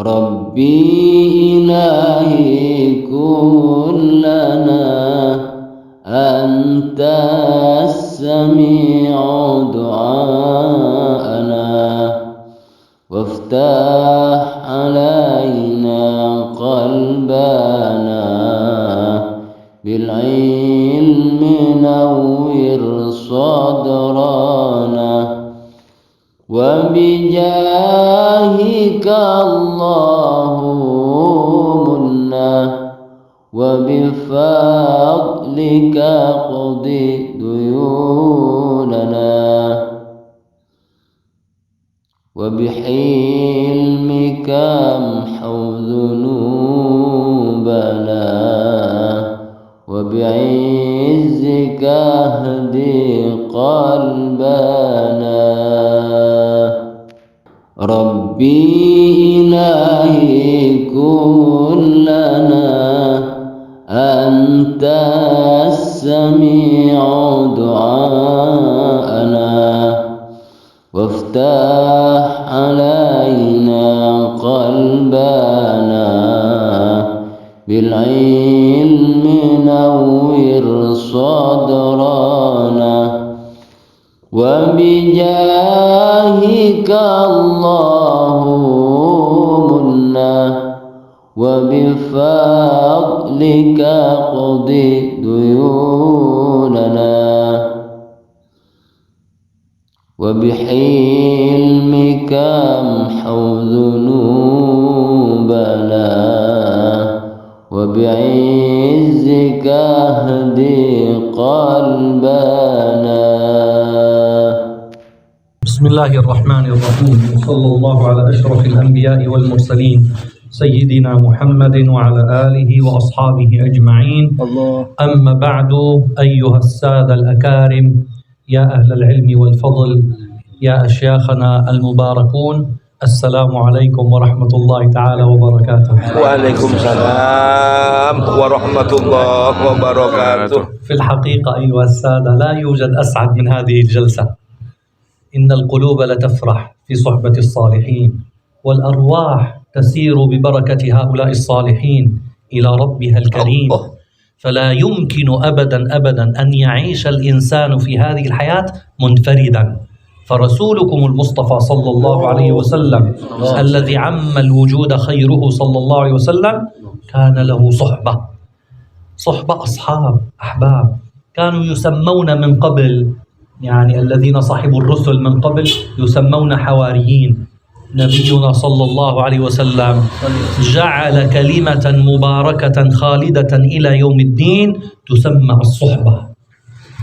Rabbi ilahi kullana anta sami'u du'ana waftah alaina qalbana bil ilmi nawwir sadrana wa bijahika Allahumma wa bifadlika qdi duyunana wa bihilmika amhu dhunubana wa bi'izzika hdi qalbana Rabbi ilahi kullana anta sami'u du'ana waftah alaina qalbana bil ilmi nawwir sadrana wa bijahika Allahumma wa bifadlika qdi duyunana wa bihilmika amhu dhunubana wa bi'izzika hdi qalbana. بسم الله الرحمن الرحيم وصلى الله على أشرف الأنبياء والمرسلين سيدنا محمد وعلى آله وأصحابه أجمعين. أما بعد، أيها السادة الأكارم، يا أهل العلم والفضل، يا أشياخنا المباركون، السلام عليكم ورحمة الله تعالى وبركاته. وعليكم السلام ورحمة الله وبركاته. في الحقيقة أيها السادة، لا يوجد أسعد من هذه الجلسة. إن القلوب لتفرح في صحبة الصالحين، والأرواح تسير ببركة هؤلاء الصالحين إلى ربها الكريم، فلا يمكن أبدا أن يعيش الإنسان في هذه الحياة منفردا. فرسولكم المصطفى صلى الله عليه وسلم الذي عم الوجود خيره صلى الله عليه وسلم كان له صحبة أصحاب أحباب، كانوا يسمون من قبل، يعني الذين صحبوا الرسل من قبل يسمون حواريين. نبينا صلى الله عليه وسلم جعل كلمة مباركة خالدة إلى يوم الدين تسمى الصحبة،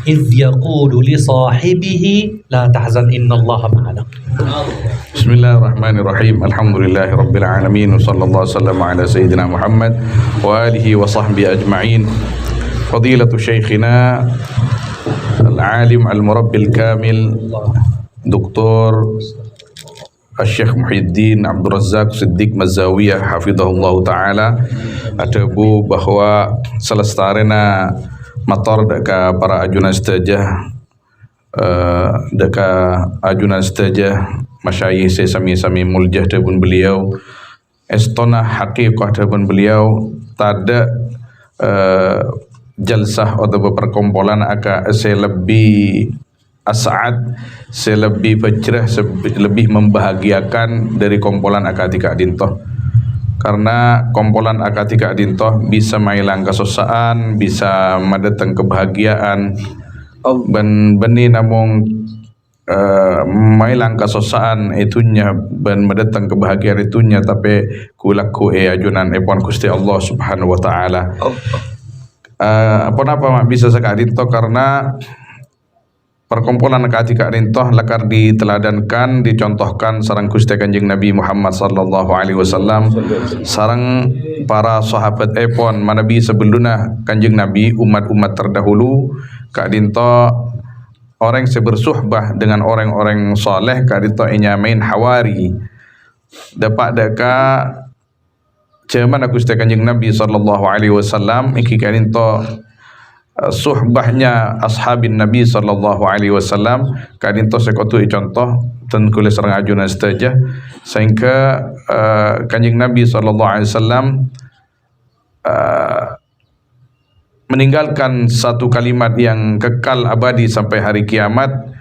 إذ يقول لصاحبه لا تحزن إن الله معنا. بسم الله الرحمن الرحيم. الحمد لله رب العالمين، وصلى الله وسلم على سيدنا محمد وآله وصحبه أجمعين. فضيلة شيخنا العالم المربي الكامل دكتور الشيخ محي الدين عبد الرزاق Siddiq Mazawiyah hafizahullah ta'ala atabu bahwa selestarena mator deka para ajunan stajah deka ajunan stajah masyayikh sami muljah tabun beliau estona haqiqah tabun beliau tada jalsah atau perkumpulan aka lebih as'ad, lebih bercerah, lebih membahagiakan dari kumpulan akatika dintoh. Karena kumpulan akatika dintoh bisa mailang kesusaan, bisa mendatang kebahagiaan. Beni namung mailang kesusaan itunya ben mendatang kebahagiaan itunya, tapi kulaku ajunan epon Gusti Allah Subhanahu wa taala. Apa bisa sekali dintoh karena perkumpulan akatika rintoh lakar diteladankan, dicontohkan sareng Gusti Kanjeng Nabi Muhammad sallallahu alaihi wasallam, sareng para sahabat epon manabi sebelumnya Kanjeng Nabi, umat-umat terdahulu kak dinto orang yang bersuhbah dengan orang-orang soleh kak dinto nyamain hawari dapat deka cuman Gusti Kanjeng Nabi sallallahu alaihi wasallam iki kak dinto suhbahnya ashabin Nabi sallallahu alaihi wasallam kadinto sekotu contoh dan kulis serang ajuna saja sehingga kanjeng Nabi sallallahu alaihi wasallam meninggalkan satu kalimat yang kekal abadi sampai hari kiamat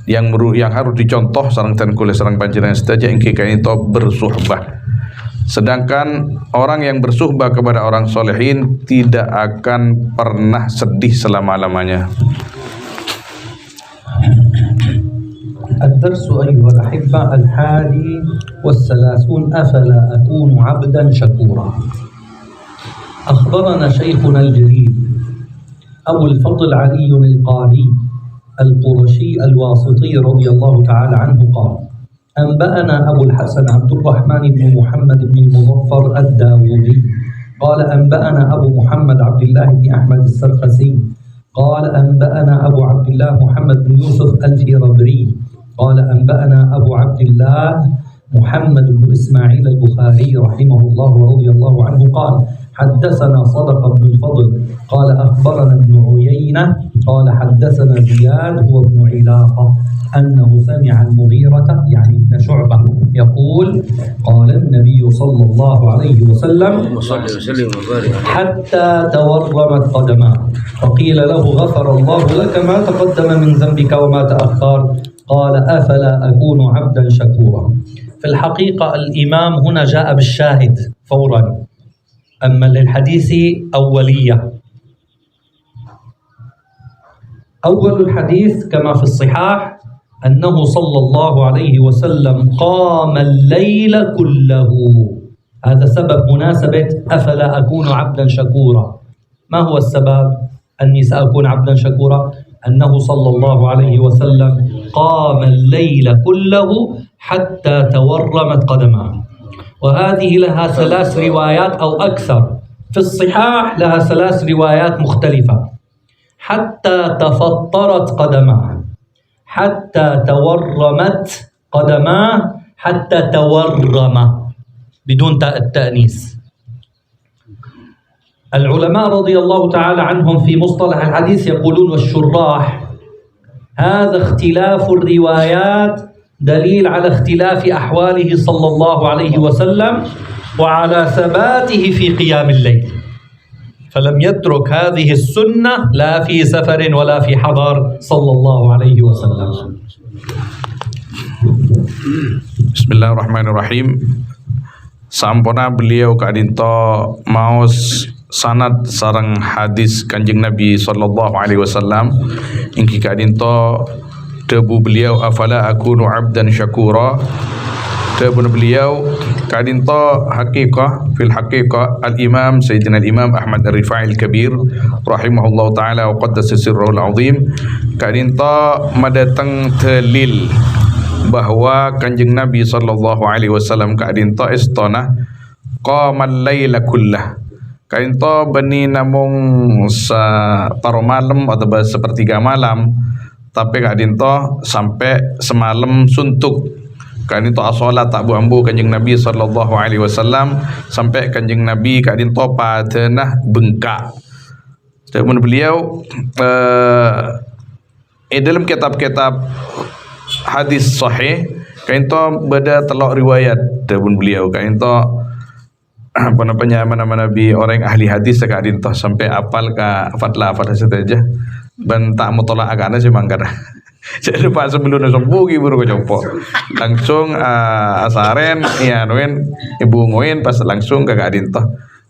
yang harus dicontoh sareng dan kulis serang panjenengan saja engke kanito bersuhbah. Sedangkan orang yang bersuhbah kepada orang solehin tidak akan pernah sedih selama-lamanya. الدرس أيها الأحبة 31 أفلا أكون عبدا شكورا. أخبرنا شيخنا الجليل أبو الفضل علي القاري القرشي الواسطي رضي الله تعالى عنه قال: أنبأنا أبو الحسن عبد الرحمن بن محمد بن المظفر الداودي قال: أنبأنا أبو محمد عبد الله بن أحمد السرخسي قال: أنبأنا أبو عبد الله محمد بن يوسف الفيربري قال: أنبأنا أبو عبد الله محمد بن إسماعيل البخاري رحمه الله ورضي الله عنه قال: حدثنا صدق بن الفضل قال: أخبرنا ابن عيينة قال: حدثنا زياد هو ابن علاقة أنه سمع المغيرة يعني ابن شعبة يقول: قال النبي صلى الله عليه وسلم حتى تورمت قدماه فقيل له: غفر الله لك ما تقدم من ذنبك وما تأخر قال: أفلا أكون عبدا شكورا. في الحقيقة الإمام هنا جاء بالشاهد فورا، أما للحديث أولية. أول الحديث كما في الصحاح أنه صلى الله عليه وسلم قام الليل كله. هذا سبب مناسبة أفلا أكون عبدا شكورا. ما هو السبب أني سأكون عبدا شكورا؟ أنه صلى الله عليه وسلم قام الليل كله حتى تورمت قدماه، وهذه لها 3 روايات أو أكثر. في الصحاح لها 3 روايات مختلفة: حتى تفطرت قدماه، حتى تورمت قدماه، حتى تورم بدون تاء التأنيث. العلماء رضي الله تعالى عنهم في مصطلح الحديث يقولون والشراح: هذا اختلاف الروايات دليل على اختلاف أحواله صلى الله عليه وسلم وعلى ثباته في قيام الليل، فلم يترك هذه السنة لا في سفر ولا في حضر صلى الله عليه وسلم. Bismillahirrahmanirrahim. Sampuna beliau kadinto maos sanad sareng hadis Kanjeng Nabi sallallahu alaihi wasallam ingki kadinto debu beliau afala akunu abdan syakura. Debu beliau kadinto haqiqah fil haqiqah al-imam Sayyidina al-imam Ahmad Ar-Rifai al-Kabir rahimahullah ta'ala wa qaddasa sirrahul azim kadinto madatang telil bahwa Kanjeng Nabi sallallahu alaihi wasallam kadinto istana qamal laila kullah kadinto bani namung separuh malam atau sepertiga malam, tapi kadinto sampai semalam suntuk. Kadinto asolat tak buambu Kanjeng Nabi sallallahu alaihi wasallam sampai Kanjeng Nabi kadinto patenah bengkak. Kemudian beliau dalam kitab-kitab hadis sahih kadinto beda telok riwayat debun beliau kadinto apa namanya bi orang ahli hadis kadinto sampai apal ka fatla saja ban tak mutolak agana sih mangkana. Jadi pas sebelum sembugi baru ke jompo langsung asaren ya noen ibu ngoin pas langsung ke kadinto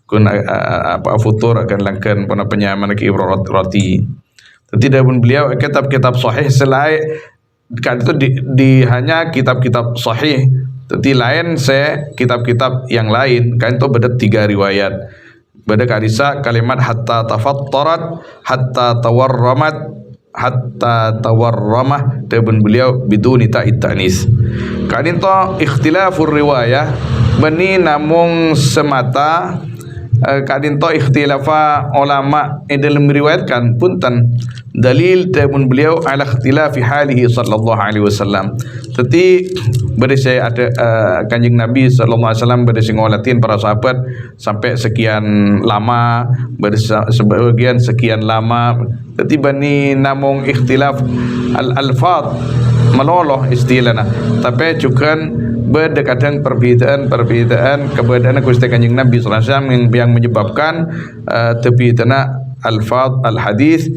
kun apa futur akan langkan puna penyaman ke roti. Tidak pun beliau kitab-kitab sahih selain kan itu di hanya kitab-kitab sahih, tapi lain kitab-kitab yang lain kan itu beda 3 riwayat. Beda kadisa kalimat hatta tafattarat, hatta tawarramat, hatta tawarramah tebun beliau biduni ta'id ta'nis. Kan itu ikhtilafur riwayah bani namung semata kadin to ikhtilafa ulama dalam meriwayatkan punten dalil tabun beliau ala ikhtilafi halihi sallallahu alaihi wasallam. Tetapi bersai ada Kanjeng Nabi sallallahu alaihi wasallam bersai ngolatin para sahabat sampai sekian lama, sebagian sekian lama. Tetapi bani namung ikhtilaf al-alfaz meloloh istilahnya. Tapi juga berdekatan perbedaan keberadaan Gusti Kanjeng Nabi sallallahu alaihi wasallam yang menyebabkan terbitana alfaz al-hadis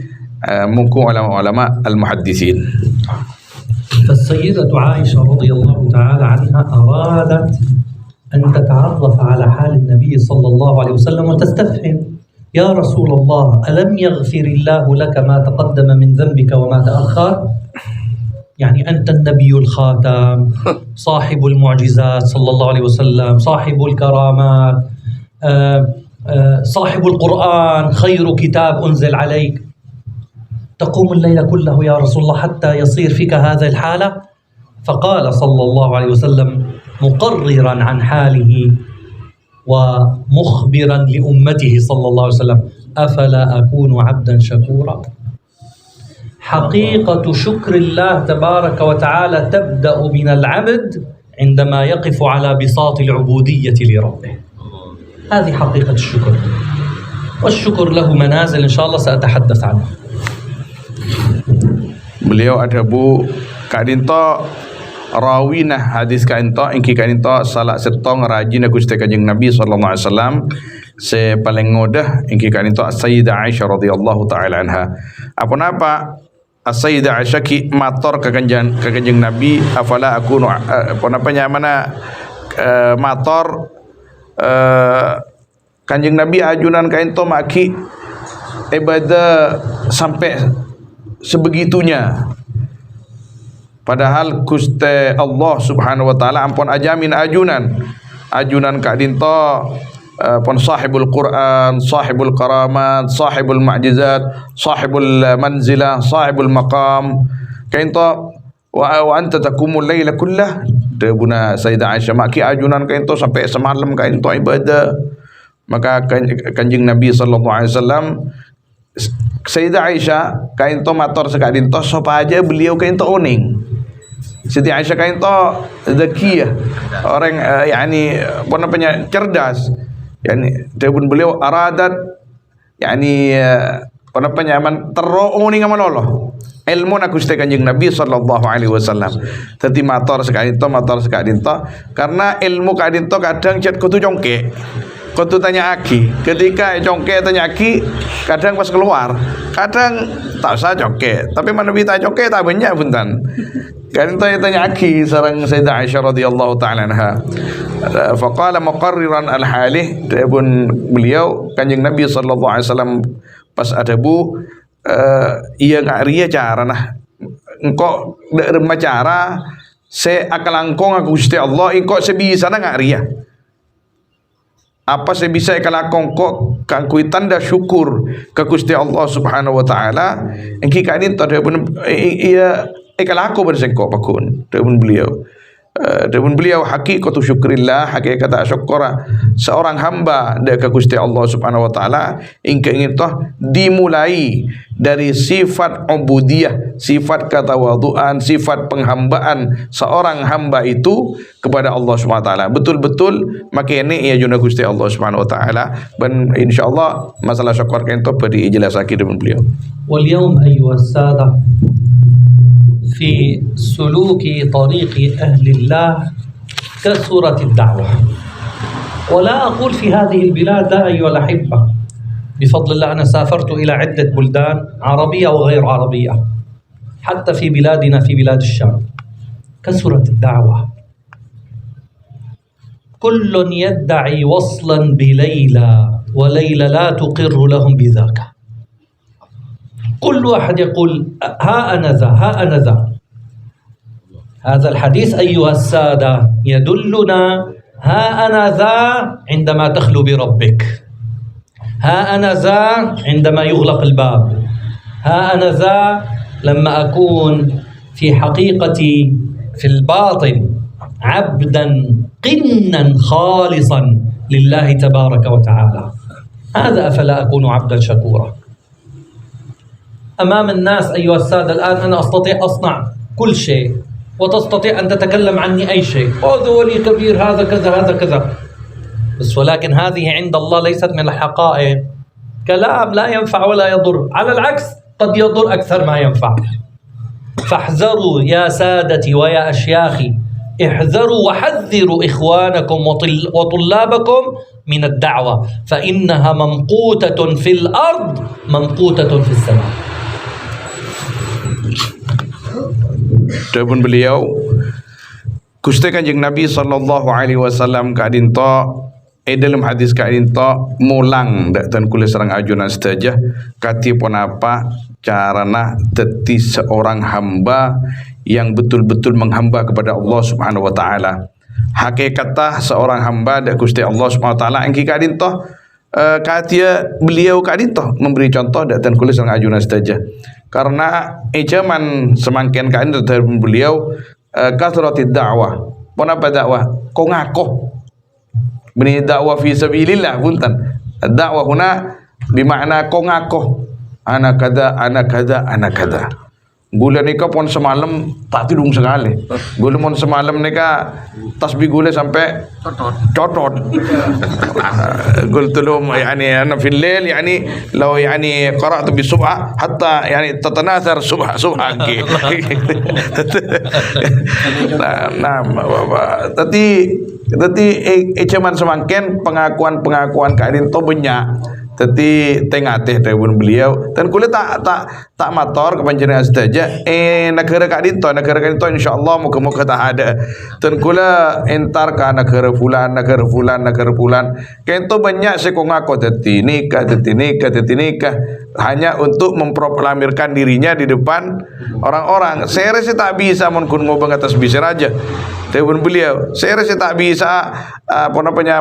mungkin ulama al-muhaddisin. فالسيدة عائشة رضي الله تعالى عنها أرادت أن تتعرف على حال النبي صلى الله عليه وسلم وتستفهم يا رسول الله ألم يغفر الله لك ما تقدم من ذنبك وما تأخر؟ يعني أنت النبي الخاتم صاحب المعجزات صلى الله عليه وسلم صاحب الكرامات صاحب القرآن خير كتاب أنزل عليك تقوم الليل كله يا رسول الله حتى يصير فيك هذا الحالة. فقال صلى الله عليه وسلم مقررا عن حاله ومخبرا لأمته صلى الله عليه وسلم أفلا أكون عبدا شكورا. حقيقة شكر الله تبارك وتعالى تبدأ من العبد عندما يقف على بساط العبودية لربه. هذه حقيقة الشكر، والشكر له منازل إن شاء الله سأتحدث عنها. Beliau ada bu kadinto rawinah hadis kadinto ingki kadinto salah setong rajin Gusti Kanjeng Nabi sallallahu alaihi wasallam se paling ngodah ingki kadinto Sayyidah Aisyah radhiyallahu taala anha. Apa Sayyidah Aisyah ki mator ke kanjeng Nabi afala akunu mator kanjeng Nabi ajunan kainto maki ibadah sampai sebegitunya, padahal Gusti Allah Subhanahu wa taala ampun ajamin ajunan kak dinto pon sahibul Quran, sahibul karamat, sahibul mu'jizat, sahibul manzilah, sahibul maqam. Kainto wa anta takumul laila kullah. Debuna Sayyidah Aisyah maki ajunan kainto sampai semalam kainto ibadah. Maka Kanjeng Nabi sallallahu alaihi wasallam Sayyidah Aisyah kainto mator sekadinto sopaja beliau kainto oning. Sayyidah Aisyah kainto zakiyah, orang yani cerdas. Yani debun beliau aradat yani terooning amal Allah. Ilmu nak Gusti Kanjeng Nabi sallallahu alaihi wasallam. Dadi mator sekadinto karena ilmu kadinto kadang cet kutu congke. Kau tu tanya aki, ketika congke tanya aki, kadang pas keluar, kadang tak usah congke, tapi mana bisa congke tak banyak punten. Kadang tanya aki, sarang Sayyidah Aisyah radhiyallahu taala anha. Faqala muqarriran al-halih, pun beliau Kanjeng Nabi sallallahu alaihi wasallam pas ada bu, ia ngariya cara nah, engkau derma cara, se akalangkong aku Gusti Allah, engkau sebisa na ngariya. Apa saya bisa ikalakong kok kangkui tanda syukur ke Gusti Allah Subhanahu wa taala engki kadin to ia ikalako bersengkok pakun debun beliau hakikatu syukrillah hakikat syukura seorang hamba ke Gusti Allah Subhanahu wa taala ingin toh dimulai dari sifat ubudiyah, sifat ketawaduan, sifat penghambaan seorang hamba itu kepada Allah Subhanahu wa taala. Betul-betul makanya ia juna Gusti Allah Subhanahu wa taala dan insyaallah masalah syukur kento beri ijelasake dengan beliau. Wal yaum ayyuhas sadah في سلوك طريق أهل الله كثرت الدعوة، ولا أقول في هذه البلاد لا أيها الأحبة، بفضل الله أنا سافرت إلى عدة بلدان عربية وغير عربية، حتى في بلادنا في بلاد الشام كثرت الدعوة. كل يدعي وصلا بليلى وليلى لا تقر لهم بذاك. كل واحد يقول ها أنا ذا. هذا الحديث أيها السادة يدلنا ها أنا ذا عندما تخلو بربك، ها أنا ذا عندما يغلق الباب، ها أنا ذا لما أكون في حقيقتي في الباطن عبدا قنا خالصا لله تبارك وتعالى. هذا أفلا أكون عبدا شكورا. أمام الناس أيها السادة الآن أنا أستطيع أصنع كل شيء، وتستطيع أن تتكلم عني أي شيء، هذا ولي كبير، هذا كذا هذا كذا، بس ولكن هذه عند الله ليست من الحقائق. كلام لا ينفع ولا يضر، على العكس قد يضر أكثر ما ينفع. فاحذروا يا سادتي ويا أشياخي، احذروا وحذروا إخوانكم وطلابكم من الدعوة، فإنها ممقوتة في الأرض ممقوتة في السماء. Adapun beliau Gusti Kanjeng Nabi sallallahu alaihi wasallam kadinto dalam hadis kadinto mulang dak tan kula sareng ajunan sedaya katipun apa carana dadi seorang hamba yang betul-betul menghamba kepada Allah Subhanahu wa taala. Hakikatah seorang hamba dak Gusti Allah Subhanahu wa taala engki kadinto katia beliau kadinto memberi contoh dak tan kula sareng ajunan sedaya. Karena zaman semakin kain dari beliau kasratid dakwah. Pon apa dakwah? Kau ngakoh. Bini dakwah fi sabilillah punten. Dakwah huna bermakna kau ngakoh. Ana kada, ana kada, ana kada. Gula nika pon semalam tak tidur sekali. Gula pon semalam nika tasbih gula sampai cotot. Gul tulum yani ana fil lail yani law yani qara'tu bi subha hatta yani tatanathar subha ki. Tadi cuman semakin pengakuan kain to banyak. Tadi tengateh tahun beliau dan kulit tak mator kepanjenengan saja negara kadinto insyaallah muka-muka tak ada dan kula entar ka negara fulan kento banyak sekong ngaku teti nikah hanya untuk memproklamirkan dirinya di depan orang-orang. Saya rasa tak bisa mengkun ngobang atas bisa aja tahun beliau. Saya rasa tak bisa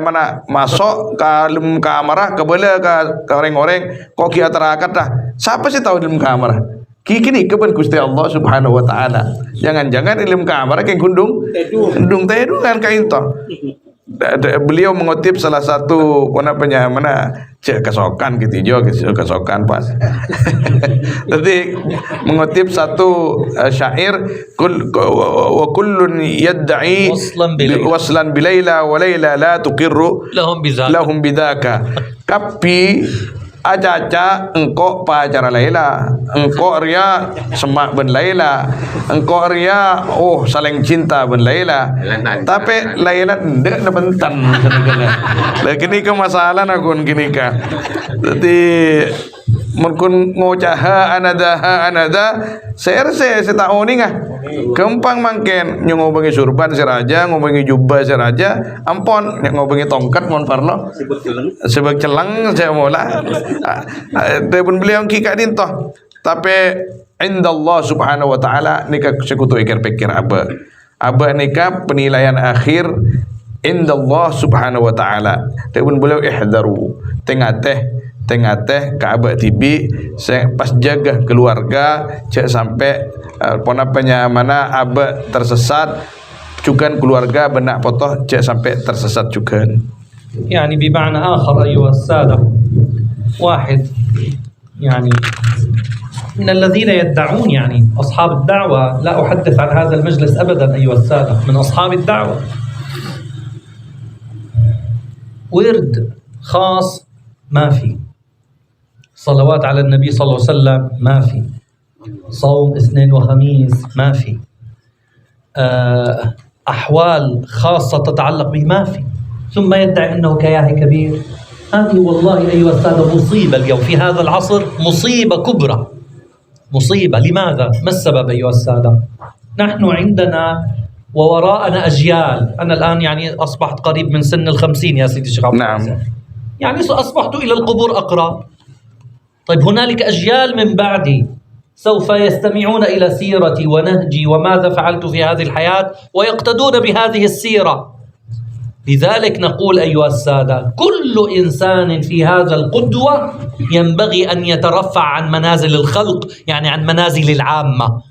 mana masuk ke kamar kebela ke orang-orang kok kia terakat dah. Siapa sih tahu dalam kamar? Kini keban Gusti Allah Subhanahu wa taala. Jangan-jangan dalam kamar kayak gundung kan kain toh. Beliau mengutip salah satu mana cek kesokan gitu jo kesokan pas. Jadi mengutip satu syair wa kullun yad'i waslan bilaila wa laila la tuqirru lahum bidaka. Tapi aja engkau pacar Laila, engkau ria semak ben Laila, engkau ria saling cinta ben Laila. Tapi Laila ndek na bentan kadang-kadang. Lah kini ke masalah nakun kini ka. Jadi mungkin ngocaha anada serse setahun ngah kempang mangken ngobengi surban seraja ngobengi jubah seraja ampon ngobengi tongkat mon parlo sebab celang saya mula debun beliau kika dintoh tapi inda Allah Subhanahu wa taala nika sekutu ikir pikir aba nika penilaian akhir inda Allah Subhanahu wa taala debun beliau ihdaru tengah-teh Ka'bah tibi saya pas jaga keluarga cek sampai ponapanya mana aba tersesat cukan keluarga benak potoh cek sampai tersesat cukan. يعني بمعنى آخر أيها السادة واحد يعني من الذين يدعون يعني أصحاب الدعوة لا أحدث عن هذا المجلس أبدا أيها السادة من أصحاب الدعوة ورد خاص ما في صلوات على النبي صلى الله عليه وسلم ما في صوم اثنين وخميس ما في أحوال خاصة تتعلق به ما في ثم يدعي أنه كياه كبير. هذه والله أيها السادة مصيبة اليوم في هذا العصر، مصيبة كبرى مصيبة. لماذا؟ ما السبب أيها السادة؟ نحن عندنا ووراءنا أجيال. أنا الآن يعني أصبحت قريب من سن 50 يا سيدي الشيخ. نعم. يعني أصبحت إلى القبور أقرأ. طيب هنالك أجيال من بعدي سوف يستمعون إلى سيرتي ونهجي وماذا فعلت في هذه الحياة ويقتدون بهذه السيرة. لذلك نقول أيها السادة كل إنسان في هذا القدوة ينبغي أن يترفع عن منازل الخلق، يعني عن منازل العامة.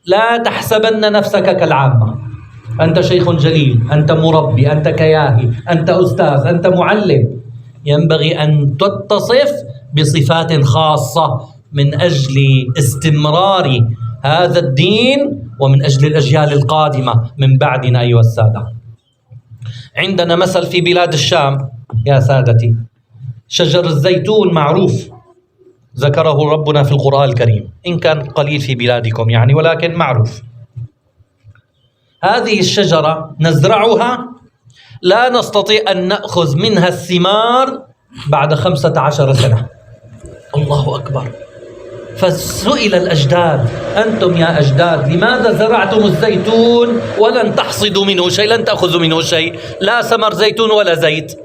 لا تحسبن نفسك كالعامة. أنت شيخ جليل، أنت مربي، أنت كياهي، أنت أستاذ، أنت معلم. ينبغي أن تتصف بصفات خاصة من أجل استمرار هذا الدين ومن أجل الأجيال القادمة من بعدنا أيها السادة. عندنا مثل في بلاد الشام يا سادتي، شجر الزيتون معروف، ذكره ربنا في القرآن الكريم، إن كان قليل في بلادكم يعني ولكن معروف. هذه الشجرة نزرعها لا نستطيع أن نأخذ منها الثمار بعد 15 سنة. الله أكبر. فسئل الأجداد: أنتم يا أجداد لماذا زرعتم الزيتون ولن تحصدوا منه شيء، لن تأخذوا منه شيء، لا ثمر زيتون ولا زيت؟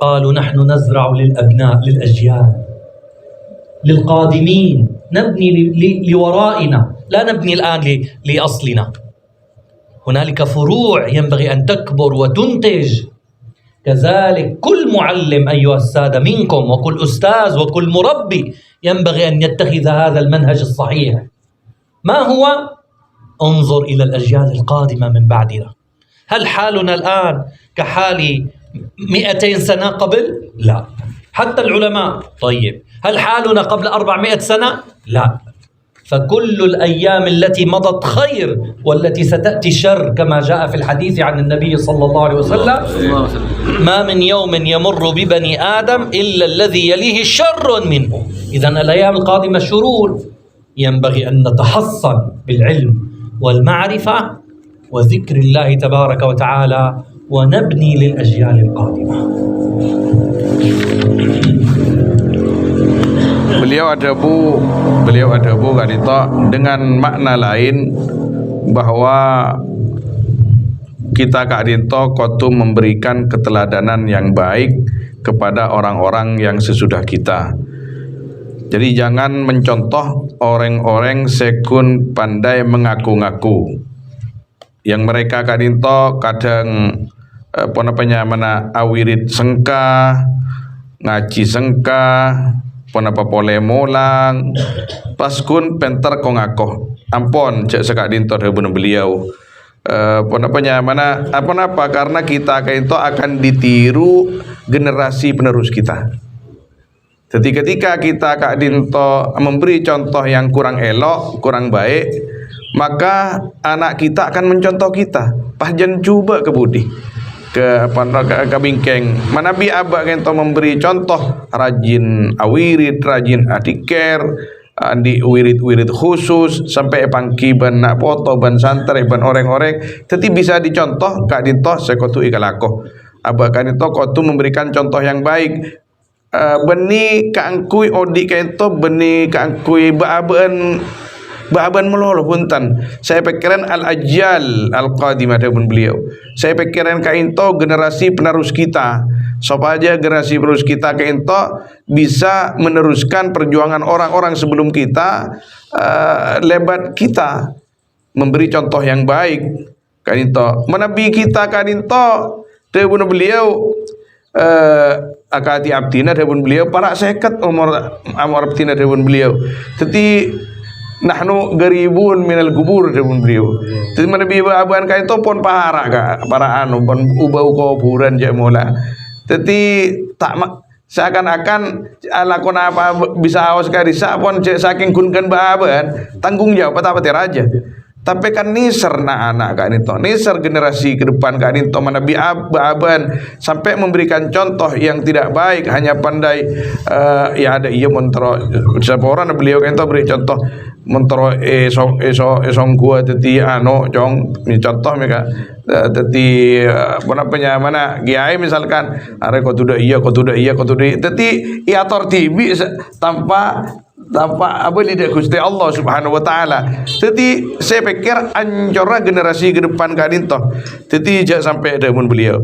قالوا: نحن نزرع للأبناء، للأجيال، للقادمين، نبني لورائنا، لا نبني الآن لأصلنا. هنالك فروع ينبغي أن تكبر وتنتج. كذلك كل معلم أيها السادة منكم، وكل أستاذ وكل مربي ينبغي أن يتخذ هذا المنهج الصحيح. ما هو؟ انظر إلى الأجيال القادمة من بعدنا. هل حالنا الآن كحال 200 سنة قبل؟ لا. حتى العلماء. طيب هل حالنا قبل 400 سنة؟ لا. فكل الأيام التي مضت خير والتي ستأتي شر، كما جاء في الحديث عن النبي صلى الله عليه وسلم: ما من يوم يمر ببني آدم إلا الذي يليه شر منه. إذن الأيام القادمة شرور، ينبغي أن نتحصن بالعلم والمعرفة وذكر الله تبارك وتعالى ونبني للأجيال القادمة. Beliau ada bu Kadito dengan makna lain bahwa kita Kak Dinto kotu memberikan keteladanan yang baik kepada orang-orang yang sesudah kita. Jadi jangan mencontoh orang-orang sekun pandai mengaku-ngaku, yang mereka Kak Dinto kadang mana awirit sengka, ngaji sengka, ponapa pole molang, paskun penter kongakoh. Ampon cek sekak dinto hebun beliau. Mana apa karena kita kayak itu akan ditiru generasi penerus kita. Jadi ketika kita Kak Dinto memberi contoh yang kurang elok, kurang baik, maka anak kita akan mencontoh kita. Pahjan coba ke budi, ke bingkeng. Mana bi abak Kento memberi contoh rajin awirit, rajin adiker, di wirid-wirid khusus sampai pangki ban nak foto ban santai ban orang-orang. Jadi bisa dicontoh Kak Dinto sekotu ikalakoh. Abak Kak Dinto kotu memberikan contoh yang baik. Beni kaangkui odi Kento, beni kaangkui baaban meloloh puntan. Saya pikiran al-ajyal al-qadimah pun beliau. Saya pikiran Kento generasi penerus kita. Supaya generasi penerus kita Kento bisa meneruskan perjuangan orang-orang sebelum kita, lebat kita memberi contoh yang baik. Kento menabi kita Kento pun beliau akati abdina pun beliau para sekat umur abdina pun beliau. Jadi nahnu garibun minal kubur pun beliau. Jadi mana biba aban kain to pon para anu pon ubau kuburan je mola. Jadi tak seakan-akan lakon apa bisa awas karisa pon saking kunkan baaban tanggung jawab apa raja. Tapi kan niser anak Kak Dinto, niser generasi ke depan Kak Dinto mana aban sampai memberikan contoh yang tidak baik, hanya pandai ya ada iya mentero siapa orang beliau Kak Dinto beri contoh mentero esong gua teti ano jong contoh mereka teti mana giai misalkan are kau tuda iya teti iator tibi tanpa apa lidah Gusti Allah Subhanahu wa taala. Jadi saya pikir anjornya generasi ke depan Kak Dinto. Jadi jangan sampai ada pun beliau.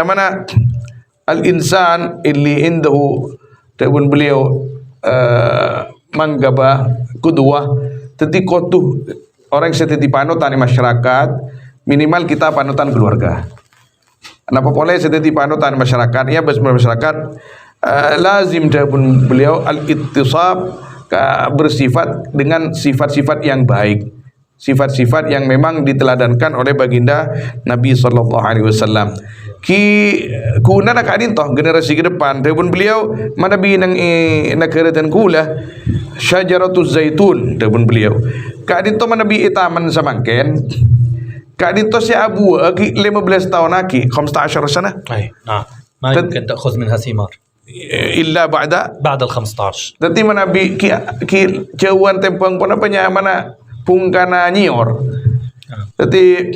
Mana al-insan illi indahu pun beliau manggaba kudwah. Jadi kotu orang seteti panutan masyarakat, minimal kita panutan keluarga. Kenapa boleh seteti panutan masyarakat? Ya masyarakat lazim pun beliau al-ittisab bersifat dengan sifat-sifat yang baik. sifat-sifat yang memang diteladankan oleh baginda Nabi sallallahu alaihi wasallam. Kuna nak adin toh generasi ke depan pun beliau manabi nang negara dan kula syajaratuz zaitun pun beliau kadin toh manabi itaman samangken kadin toh si abu 15 tahun aki 15 sana نعم ما يمكن تأخذ منها ثمار illa ba'da بعد ال15. Dati manabi ki jauhan tempang pun apanya mana pungkana nyior. Dati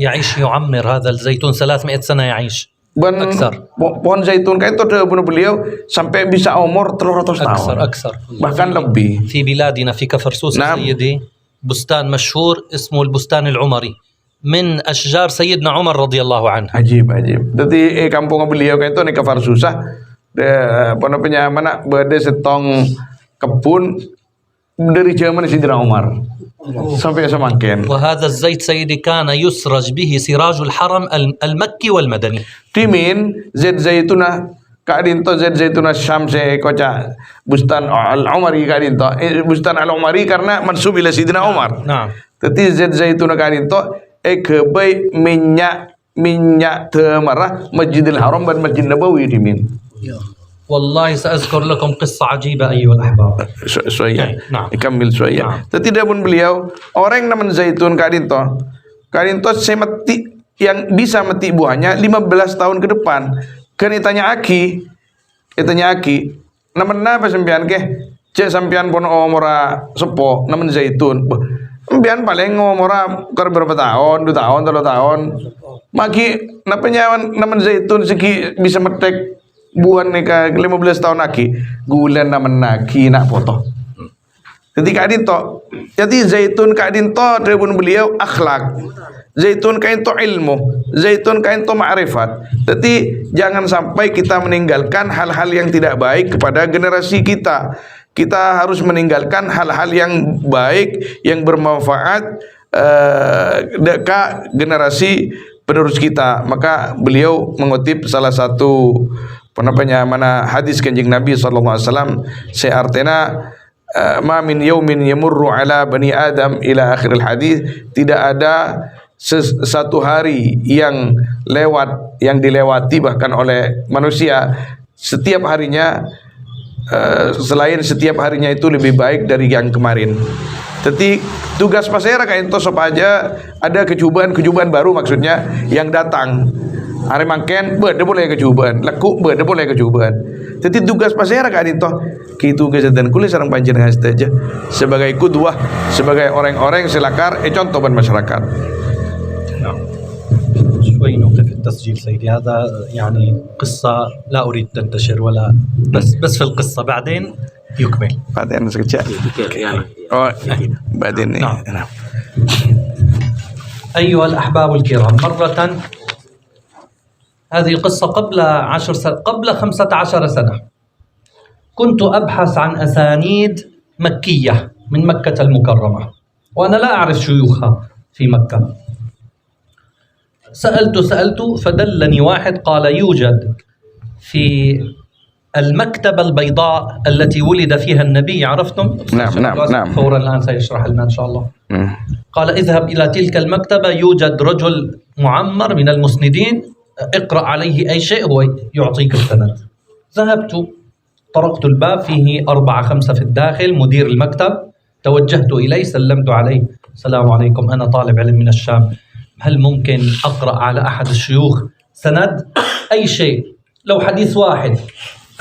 يعيش يعمر هذا الزيتون 300 سنة يعيش أكثر. Pohon zaitun kayak itu bunuh beliau sampai bisa umur 300 tahun. أكثر Bahkan lebih. في بلادنا في كفر سوسة نعم. سيدي بستان مشهور اسمه البستان العمري من أشجار سيدنا عمر رضي الله عنه. Ajib. Jadi kampung beliau kayak itu nih kafar susah. Penapanya mana berada setong kebun dari zaman Sayyidina Umar sampai semakin. وهذا الزيت سيدي كان يسرج به سراج الحرم المكي والمدني. Timin zait zaituna kadinto zait zaituna syamse koca bustan al-Umari kadinto bustan al-Umari karena mansub ila Sayyidina Umar. نعم. Tetapi zait zaituna kadinto kebai minyak temarah Masjidil Haram dan Masjid Nabawi timin. والله سأذكر لكم قصة عجيبة أيها الأحباب. Soya. Nah. Ikamil soya. Tidak pun beliau orang naman zaitun kadinto semati yang bisa mati buahnya 15 tahun ke depan. Kan itanya aki naman na pa sampean ke cek sampean pon omora sepo naman zaitun. Sampean paling omora kar berapa tahun, 2 tahun, 3 tahun. Maki napanyawan naman zaitun segi bisa metek buan neka 15 tahun aki gulan naman naki nak foto. Jadi kadinto, jadi zaitun kadinto pun beliau akhlak. Zaitun kain to ilmu, zaitun kain to ma'rifat. Jadi jangan sampai kita meninggalkan hal-hal yang tidak baik kepada generasi kita. Kita harus meninggalkan hal-hal yang baik yang bermanfaat ke generasi penerus kita. Maka beliau mengutip salah satu mana hadis kanjeng Nabi sallallahu alaihi wasallam seartena ma min yaumin yamurru ala bani adam ila akhiril hadis, tidak ada satu hari yang dilewati bahkan oleh manusia setiap harinya selain setiap harinya itu lebih baik dari yang kemarin. Jadi tugas masyarakat itu supaya ada kecubaan baru maksudnya yang datang. Hari mangken beda boleh kecubaan, laku beda boleh kecubaan. Jadi tugas masyarakat itu kitu kesehatan kulit sareng panjenengan saja sebagai qudwah, sebagai orang-orang selakar contoh ban masyarakat. شوي نوقف التسجيل سيدي هذا يعني قصة لا أريد تنتشر ولا بس في القصة بعدين يكمل. بعدين sekejap. Oh, بعدين. نعم. أيها الأحباب الكرام مرة هذه القصة قبل 15 سنة كنت أبحث عن أسانيد مكية من مكة المكرمة وأنا لا أعرف شيوخها في مكة. سألت فدلني واحد قال يوجد في المكتبة البيضاء التي ولد فيها النبي. عرفتم؟ نعم. فورا الآن سيشرح لنا إن شاء الله. قال اذهب إلى تلك المكتبة يوجد رجل معمر من المسندين اقرأ عليه أي شيء هو يعطيك السند. ذهبت طرقت الباب فيه 4-5 في الداخل مدير المكتب. توجهت إليه سلمت عليه السلام عليكم أنا طالب علم من الشام هل ممكن أقرأ على أحد الشيوخ سند أي شيء لو حديث واحد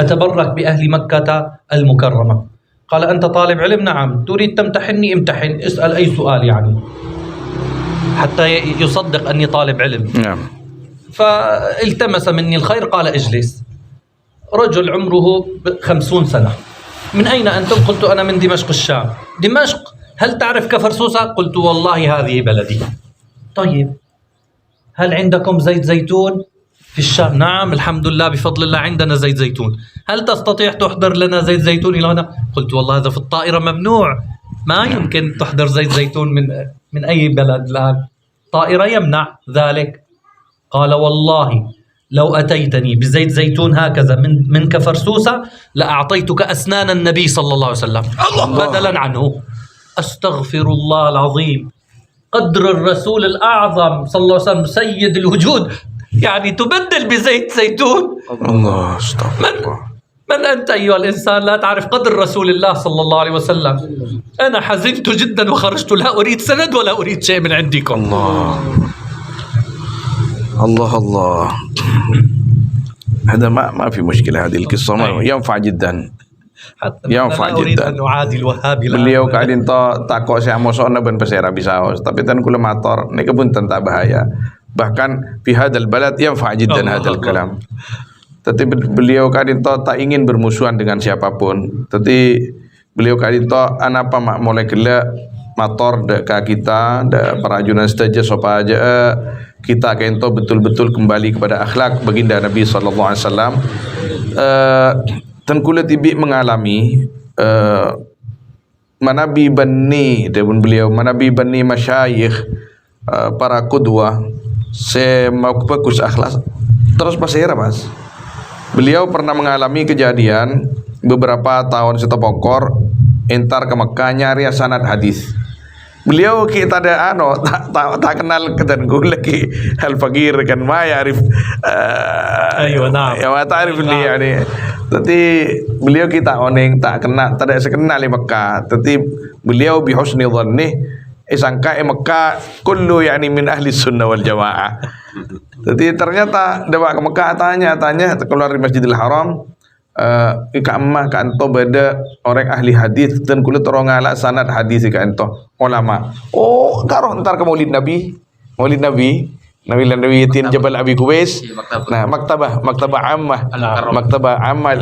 أتبرك بأهل مكة المكرمة. قال أنت طالب علم؟ نعم. تريد تمتحني؟ امتحن اسأل أي سؤال يعني حتى يصدق أني طالب علم. نعم. فالتمس مني الخير قال اجلس. رجل عمره 50 سنة. من أين أنتم؟ قلت أنا من دمشق الشام. دمشق؟ هل تعرف كفر سوسة؟ قلت والله هذه بلدي. طيب هل عندكم زيت زيتون في الشام؟ نعم الحمد لله بفضل الله عندنا زيت زيتون. هل تستطيع تحضر لنا زيت زيتون إلى هنا؟ قلت والله هذا في الطائرة ممنوع ما يمكن تحضر زيت زيتون من أي بلد الآن طائرة يمنع ذلك. قال والله لو أتيتني بزيت زيتون هكذا من كفر سوسة لأعطيتك أسنان النبي صلى الله عليه وسلم بدلا عنه. أستغفر الله العظيم قدر الرسول الأعظم صلى الله عليه وسلم سيد الوجود، يعني تبدل بزيت زيتون. الله استغفر. من أنت أيها الإنسان لا تعرف قدر رسول الله صلى الله عليه وسلم؟ أنا حزنت جدا وخرجت لا أريد سند ولا أريد شيء من عندكم. الله هذا ما في مشكلة. هذه القصة ينفع جدا. حتى ينفع لا أريد جدا. أن أعادي الوهابي. Beliau kadin to takok si amosona ben pesera bisaos, tapi tan kula mator nek punten tak bahaya. Bahkan fi hadzal balad yanfa jiddan hadzal kalam. Tapi beliau kadin to tak ingin bermusuhan dengan siapapun. Tapi beliau kadin to anapa mak mulai gela mator ke kita para jurnalis saja supaya kita kento betul-betul kembali kepada akhlak baginda Nabi sallallahu alaihi wasallam. Dan kula tibi mengalami manabi bani debun beliau manabi bani masyayikh para qudwah se mau bagus akhlak terus pasera mas. Beliau pernah mengalami kejadian beberapa tahun setepokor entar ke Mekah nyari sanad hadis. Beliau kita ada tak kenal dan gue lagi al-faqir kan ma yarif Aywa na'am. ya ma ta'rif ni yani. Tapi beliau kita oneng tak kenal tak ada sekenal di Mekah. Tapi beliau bi husni dhanni sangka Mekah kullu yani min ahli sunnah wal jamaah. Jadi ternyata dewa ke Mekah tanya keluar dari Masjidil Haram ika emmah ka ento beda orang ahli hadis dan kulit orang ala sanad hadis ika ento ulama. Oh karo entar ke Maulid Nabi Yatin Jabal Abi Kuwais. Nah, maktabah ammah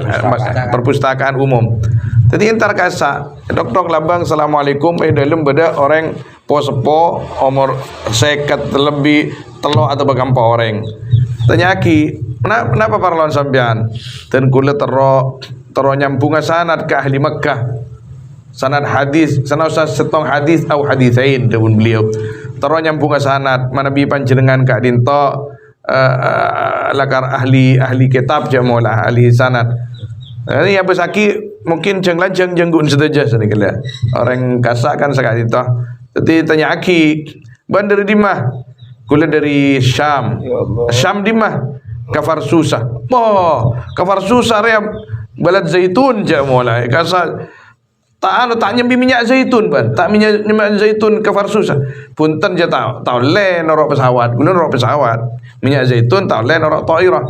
perpustakaan umum. Jadi entar kasa dok labang assalamualaikum dalam beda orang po umur 50 lebih telo atau bagampa orang. Tanyaki, kenapa parlon sampean? Dan kula tero nyambunga sanad ke ahli Makkah. Sanad hadis, sanad setong hadis atau hadisain dawun beliau. Tero nyambunga sanad manabi panjenengan ka dinto lakar ahli kitab jamola ahli sanad. Ini yang besaki mungkin jeng jenggun saja sedikit. Orang kasak kan sekali itu. Jadi tanya aki, ban dari dimah? Kula dari Syam. Syam di mah? Kafar Susah. Oh, Kafar Susah ria balad zaitun je mulai. Kasa tak nyambi minyak zaitun ban. Tak minyak zaitun Kafar Susah. Punten je tahu le norok pesawat. Kula norok pesawat. Minyak zaitun tahu le norok tairah.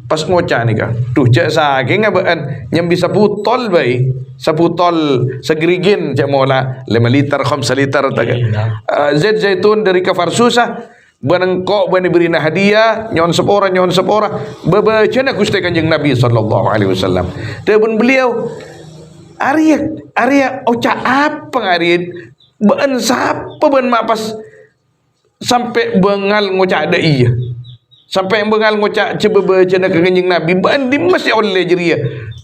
Pas ngocah ni kah. Duh cak saking abaan nyambi 10 tol bayi. 10 tol segerigin cak mola 5 liter 5 liter zait zaitun dari Kafar Susah benengkok bani berina hadiah nyon sepora baca nak Gusti Kanjeng Nabi sallallahu alaihi wasallam. Dan beliau Arya oca apa ngarit ben siapa ben mapas sampai bengal ngocak ada iya. Sampai yang bengal ngocak coba baca nak Kanjeng Nabi ben di masih oleh jeria.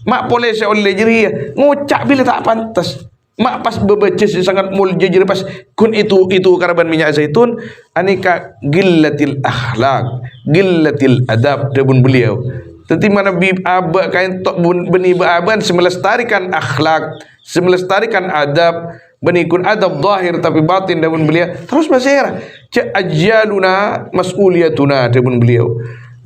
Mak boleh saya oleh jeria ngocak bila tak pantas. Mak pas berbaca sangat mulja jeria pas kun itu karaban minyak zaitun anika gillatil akhlak, gillatil adab debun beliau. Tetapi mana aba kain tok beni baaban semelestarikan akhlak, semelestarikan adab, benikun adab zahir tapi batin debun beliau. Terus masyarakat cak ajaluna mas'uliyatuna debun beliau.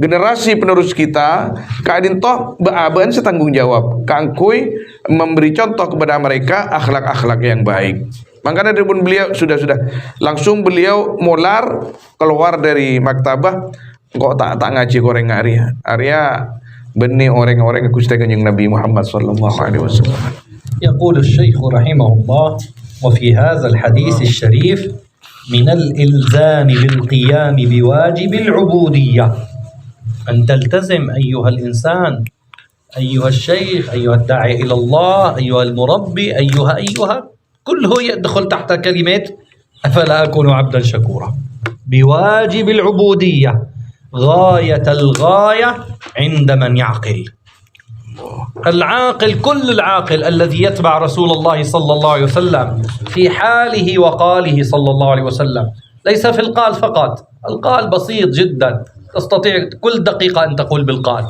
Generasi penerus kita kadin toh baaban setanggung jawab kangkui memberi contoh kepada mereka akhlak-akhlak yang baik. Makanya debun beliau sudah langsung beliau molar keluar dari maktabah kok tak ngaji goreng Arya benih orang-orang Gusti Kanjeng Nabi Muhammad sallallahu alaihi wasallam. يقول الشيخ رحمه الله وفي هذا الحديث الشريف من الإلزام بالقيام بواجب العبودية أن تلتزم أيها الإنسان أيها الشيخ أيها الداعي إلى الله أيها المربي أيها كله يدخل تحت كلمة أفلا أكون عبدا شكورا بواجب العبودية غاية الغاية عند من يعقل. العاقل كل العاقل الذي يتبع رسول الله صلى الله عليه وسلم في حاله وقاله صلى الله عليه وسلم ليس في القال فقط. القال بسيط جدا تستطيع كل دقيقة أن تقول بالقال.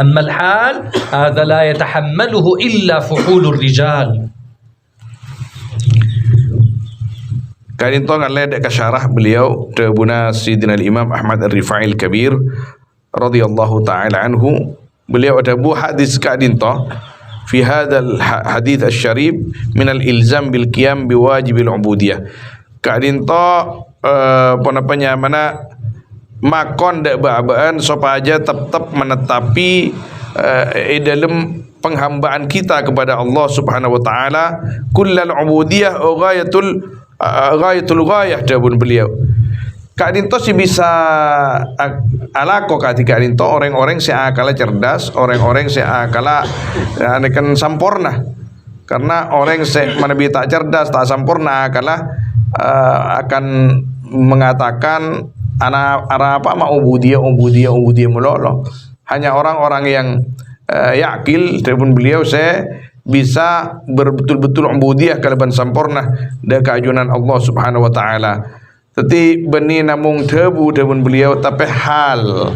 أما الحال هذا لا يتحمله إلا فحول الرجال. Kadin to ngalle dek syarah beliau Tabuna Sayyidina Imam Ahmad Ar-Rifai Al-Kabir radhiyallahu taala anhu. Beliau ada buah hadis kadin to fi hadzal hadits asy-syarif min al-ilzam bil qiyam biwajibil ubudiyah. Kadin to penapanya mana makon dak baabaan supaya tetap menetapi dalam penghambaan kita kepada Allah Subhanahu wa taala kullal ubudiyah ghayatul ghayah dabun beliau. Kak Dinto sih bisa alako ketika Dinto orang-orang seakala cerdas, orang-orang seakala kan sampurna. Karena orang mana bi tak cerdas, tak sampurna akala akan mengatakan ana apa ma ubudiyah melolo. Hanya orang-orang yang yakil telepon beliau saya bisa betul-betul ubudiyah kalaban sampurna dan keajunan Allah Subhanahu wa taala. Tetapi beni namung debu telepon beliau tapi hal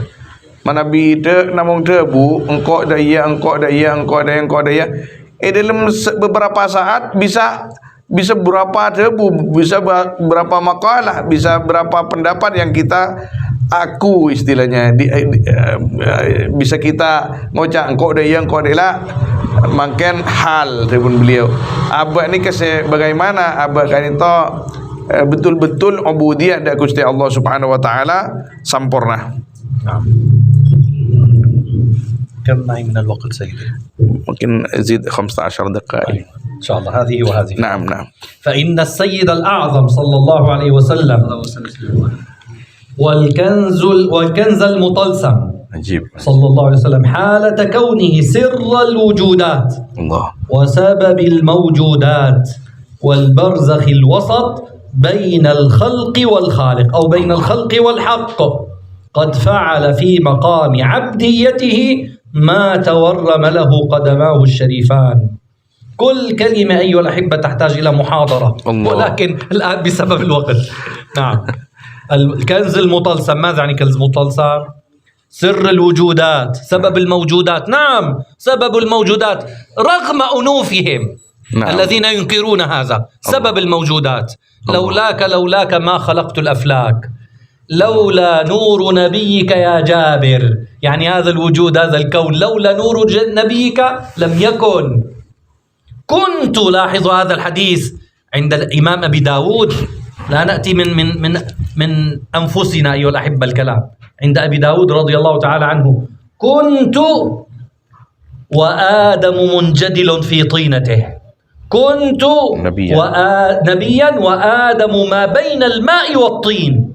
mana bida namung debu engkau daya dalam beberapa saat bisa berapa debu, bisa berapa makalah, bisa berapa pendapat yang kita aku istilahnya bisa kita ngocak engkau daya makin hal telepon beliau. Abah ni kasi bagaimana abah kan itu betul-betul ubudiyah dak Gusti Allah Subhanahu wa taala sampurna. كم معي من الوقت سيدي؟ ممكن أزيد 15 دقائق إن شاء الله هذه وهذه. نعم. فإن السيد الأعظم صلى الله عليه وسلم والكنز المطلسم عجيب صلى الله عليه وسلم حالة كونه سر الوجودات الله وسبب الموجودات والبرزخ الوسط بين الخلق والخالق أو بين الخلق والحق قد فعل في مقام عبديته ما تورم له قدماه الشريفان. كل كلمة أيها الأحبة تحتاج إلى محاضرة الله. ولكن الآن بسبب الوقت. نعم. الكنز المطلسم، ماذا يعني كنز مطلسم؟ سر الوجودات، سبب الموجودات. نعم، سبب الموجودات رغم أنوفهم. نعم. الذين ينكرون هذا سبب الموجودات. لولاك ما خلقت الأفلاك، لولا نور نبيك يا جابر، يعني هذا الوجود هذا الكون لولا نور نبيك لم يكن. كنت لاحظوا هذا الحديث عند الإمام أبي داود، لا نأتي من أنفسنا أيها الأحبة الكلام. عند أبي داود رضي الله تعالى عنه كنت وآدم منجدل في طينته، كنت نبيا وآدم ما بين الماء والطين.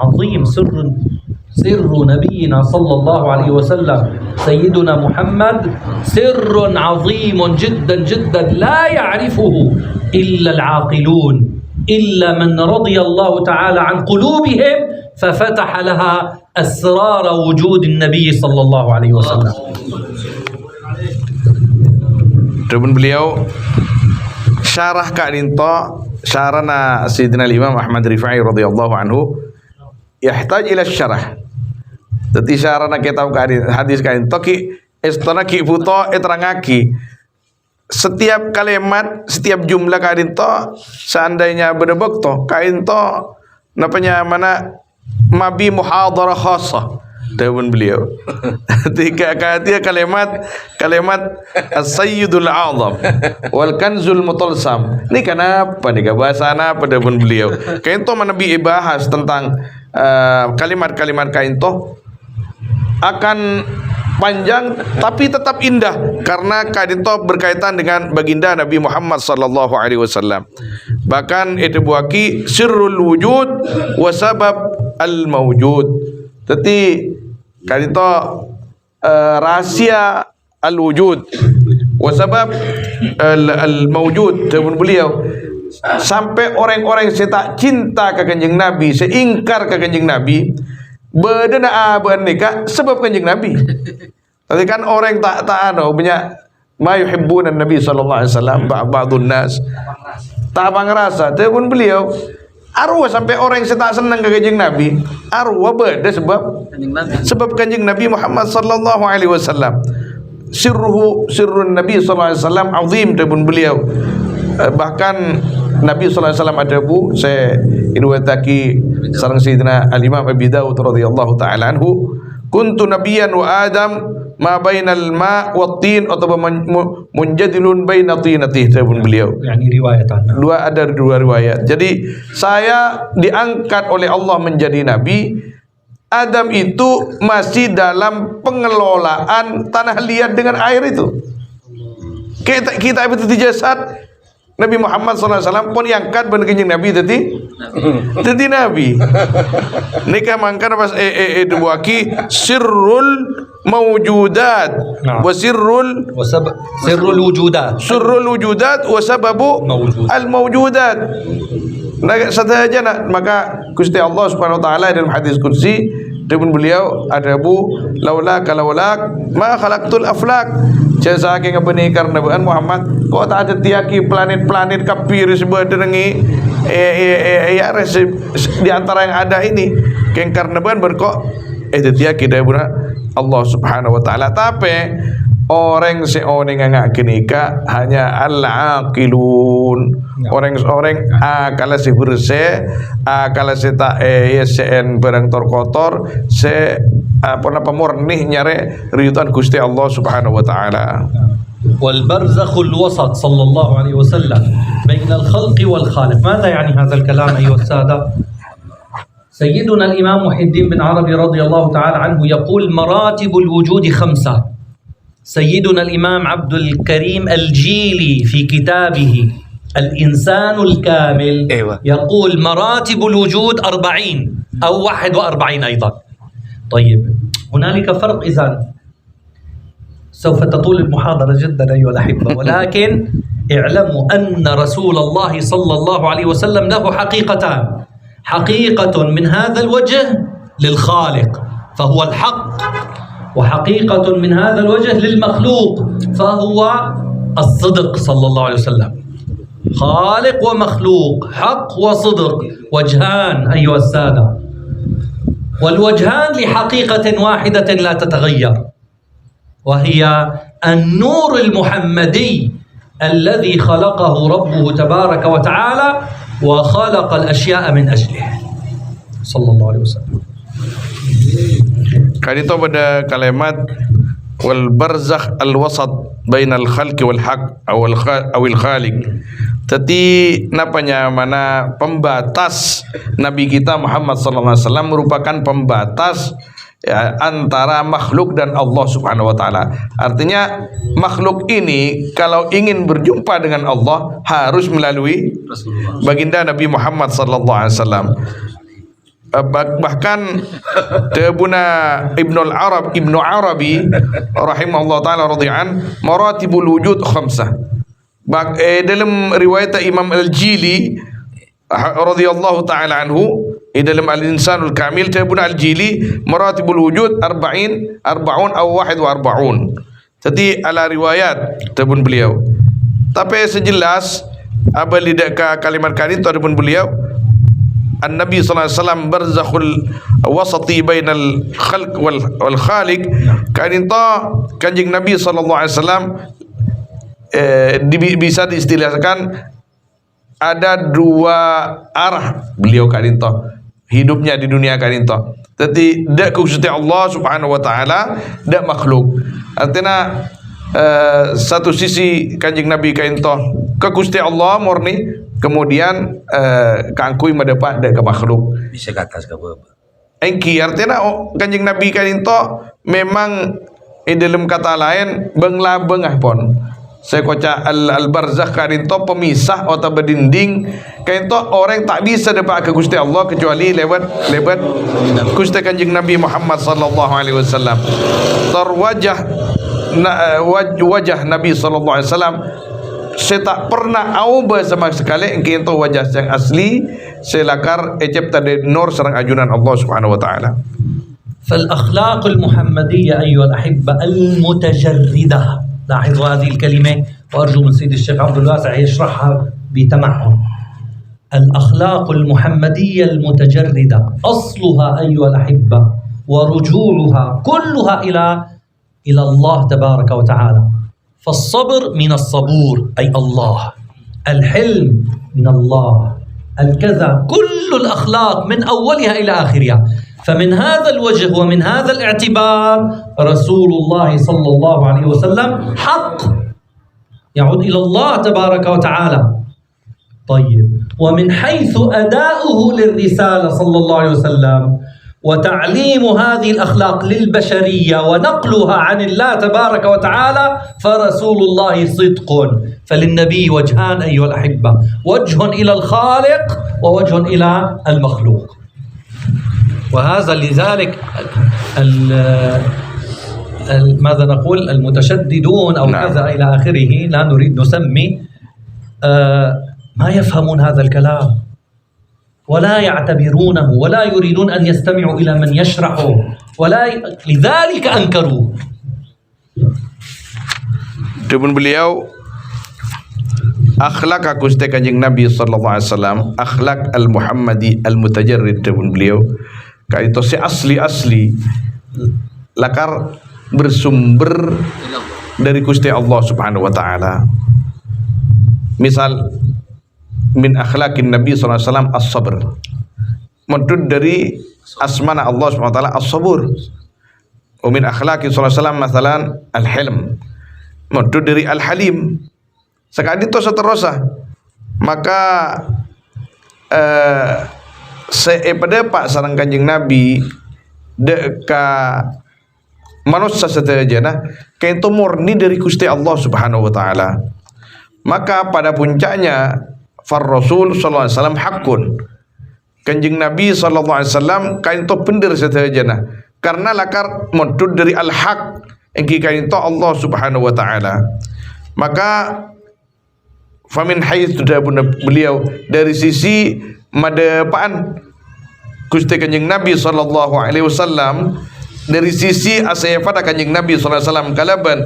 عظيم سر نبينا صلى الله عليه وسلم سيدنا محمد، سر عظيم جدا جدا لا يعرفه إلا العاقلون، إلا من رضي الله تعالى عن قلوبهم ففتح لها أسرار وجود النبي صلى الله عليه وسلم. Telepon beliau syarah Kak Dinto syarana Sayyidina Imam Ahmad Rifai radhiyallahu anhu yahtaj ila syarah. Dadi syarana kitab hadis Kak Dinto ki istana ki puto eterangaki setiap kalimat, setiap jumlah Kak Dinto seandainya berdebak to Kak Dinto napanya mana mabi muhadarah khassa telepon beliau. Tiga kata kalimat as-sayyidul a'zam wal kanzul mutalsam. Ini kenapa nih bahasa apa telepon beliau? Kainto mana bi bahas tentang kalimat-kalimat kainto akan panjang tapi tetap indah karena kainto berkaitan dengan baginda Nabi Muhammad sallallahu alaihi wasallam. Bahkan itu buaki sirrul wujud wa sabab al mawjud. Tetapi kainto rahasia al wujud wa sabab al mawjud telepon beliau. Sampai orang-orang yang tak cinta ke kanjeng Nabi, seingkar ke kanjeng Nabi, berdana nikah sebab kanjeng Nabi. Tapi kan orang tak punya ma yuhibbuna Nabi sallallahu alaihi wasallam ba'dun nas. Tak ngerasa telepon beliau. Arwah sampai orang yang tak senang ke kanjeng Nabi, arwah beda sebab kanjeng Nabi Muhammad sallallahu alaihi wasallam. Sirrun Nabi sallallahu alaihi wasallam azim telepon beliau. Bahkan Nabi sallallahu alaihi wasallam ada bu saya riwayataki sareng Sayyidina Al-Imam Abi Dawud radhiyallahu taala anhu, kuntu nabiyyan wa Adam ma bainal ma' wa tin atau munjadilun baina tinatih, pun beliau. Yani riwayatan. Ada dua riwayat. Jadi saya diangkat oleh Allah menjadi nabi. Adam itu masih dalam pengelolaan tanah liat dengan air itu. Kita itu jasad Nabi Muhammad SAW pun diangkat benar kanjeng Nabi jadi Nabi. Nikah mangkan pas dibuaki sirrul mawjudat wa sirrul wujudat wa sababu al mawjudat. Saja nak maka Gusti Allah Subhanahu wa taala dalam hadis qudsi dengan beliau ada bu laulak ma khalaqtul aflak. Jasa ke ngabeni karena bukan Muhammad kok tak ada tiaki planet-planet kapir sebenarnya ya di antara yang ada ini keng karena bukan berkok tiaki dari Allah Subhanahu wa taala. Tapi orang seorang yang kenika hanya al-aqilun, orang akal si bersih, akal si tak sen barang terkotor, se apa murni nyare ridwan Gusti Allah Subhanahu wa taala. والبرزخ الوسط صلى الله عليه وسلم بين الخلق والخالق. ماذا يعني هذا الكلام أيها السادة؟ سيدنا الإمام محي الدين بن عربي رضي الله تعالى عنه يقول مراتب الوجود 5. سيدنا الإمام عبد الكريم الجيلي في كتابه الإنسان الكامل يقول مراتب الوجود 40 أو 41 أيضا. طيب هنالك فرق إذن. سوف تطول المحاضرة جدا أيها الأحبة، ولكن اعلموا أن رسول الله صلى الله عليه وسلم له حقيقتان، حقيقة من هذا الوجه للخالق فهو الحق، وحقيقة من هذا الوجه للمخلوق فهو الصدق صلى الله عليه وسلم. خالق ومخلوق، حق وصدق، وجهان أيها السادة، والوجهان لحقيقة واحدة لا تتغير، وهي النور المحمدي الذي خلقه ربه تبارك وتعالى وخلق الأشياء من أجله صلى الله عليه وسلم. Kali itu pada kalimat wal barzakh al wasat bainal khalqi wal haq awil khaliq. Tadi napanya mana pembatas Nabi kita Muhammad sallallahu alaihi wasallam merupakan pembatas ya, antara makhluk dan Allah Subhanahu wa taala. Artinya makhluk ini kalau ingin berjumpa dengan Allah harus melalui baginda Nabi Muhammad sallallahu alaihi wasallam. Bahkan Tebuna Ibnu Arabi rahimahullah taala radhiyallahu maratibul wujud 5. Dalam riwayat Imam Al-Jili radhiyallahu taala anhu dalam Al-Insanul Kamil Tebuna Al-Jili maratibul wujud 40 atau 41. Jadi ala riwayat tebun beliau. Tapi sejelas apa lidak kalimat kali itu tebun beliau An-Nabi sallallahu alaihi wasallam barzakhul wasati bainal khalq wal khaliq. Kaninto kanjing Nabi sallallahu alaihi wasallam bisa diistilahkan ada dua arah beliau kaninto hidupnya di dunia kaninto. Jadi dak Gusti Allah Subhanahu wa taala dak makhluk. Artinya satu sisi kanjing Nabi kaninto ke Gusti Allah murni, kemudian kangkui mendapat dari makhluk bisa ke atas ke bawah. Engki artinya kanjeng Nabi kaninto memang dalam kata lain benglah-bengah pon. Saya kocak al-barzakh kaninto pemisah atau berdinding kaninto orang tak bisa dapat ke Gusti Allah kecuali lewat Gusti kanjeng Nabi Muhammad sallallahu alaihi wasallam. Terwajah wajah Nabi sallallahu alaihi wasallam saya tak pernah auba sama sekali engkau itu wajah yang asli selakar ejep tadi nur serang ajunan Allah Subhanahu wa taala. فالأخلاق المحمدية أيها الأحبة المتجردة، لاحظوا هذه الكلمة وأرجو من سيد الشيخ عبد الواسع يشرحها بتمعن. الأخلاق المحمدية المتجردة أصلها أيها الأحبة ورجوعها كلها إلى الله تبارك وتعالى. فالصبر من الصبور أي الله، الحلم من الله، الكذا، كل الأخلاق من أولها إلى آخرها. فمن هذا الوجه ومن هذا الاعتبار رسول الله صلى الله عليه وسلم حق يعود إلى الله تبارك وتعالى. طيب، ومن حيث أداؤه للرسالة صلى الله عليه وسلم وتعليم هذه الأخلاق للبشرية ونقلها عن الله تبارك وتعالى فرسول الله صدق. فللنبي وجهان أيها الأحبة، وجه إلى الخالق ووجه إلى المخلوق. وهذا لذلك ماذا نقول المتشددون أو كذا إلى آخره، لا نريد نسمي، ما يفهمون هذا الكلام ولا يعتبرونه ولا يريدون أن يستمعوا إلى من يشرحه، لذلك أنكروا. Dipun beliau akhlak Gusti Kanjeng Nabi sallallahu alaihi wasallam, akhlak al-Muhammadi al-mutajarrid dipun beliau kaito si asli lakar bersumber dari Gusti Allah Subhanahu wa taala. Misal min akhlaqin Nabi sallallahu alaihi wasallam as-sabr. Maksud dari asmana Allah Subhanahu wa taala as-sabur. Wa min akhlaqi sallallahu alaihi wasallam masalan al-hilm. Maksud dari al-halim. Sekali itu seterusnya. Maka pada Pak sareng Kanjeng Nabi deka manusia setajana kaito murni dari Gusti Allah Subhanahu wa taala. Maka pada puncaknya far Rasul sallallahu alaihi wasallam hakun. Kanjeng Nabi sallallahu alaihi wasallam kaito bener setajana karena lakar modud dari al-haq engki kaito Allah Subhanahu wa taala. Maka famin haitsu beliau dari sisi madepaan Gusti Kanjeng Nabi sallallahu alaihi wasallam, dari sisi asifat Kanjeng Nabi sallallahu alaihi wasallam kalaban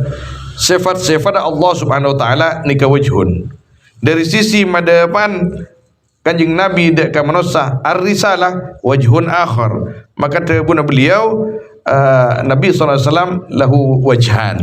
sifat-sifat Allah Subhanahu wa taala nika wajhun. Dari sisi madhaban Kanjeng Nabi dak ka manusia ar-risalah wajhun akhar. Maka tabuna beliau Nabi sallallahu alaihi wasallam lahu wajhan.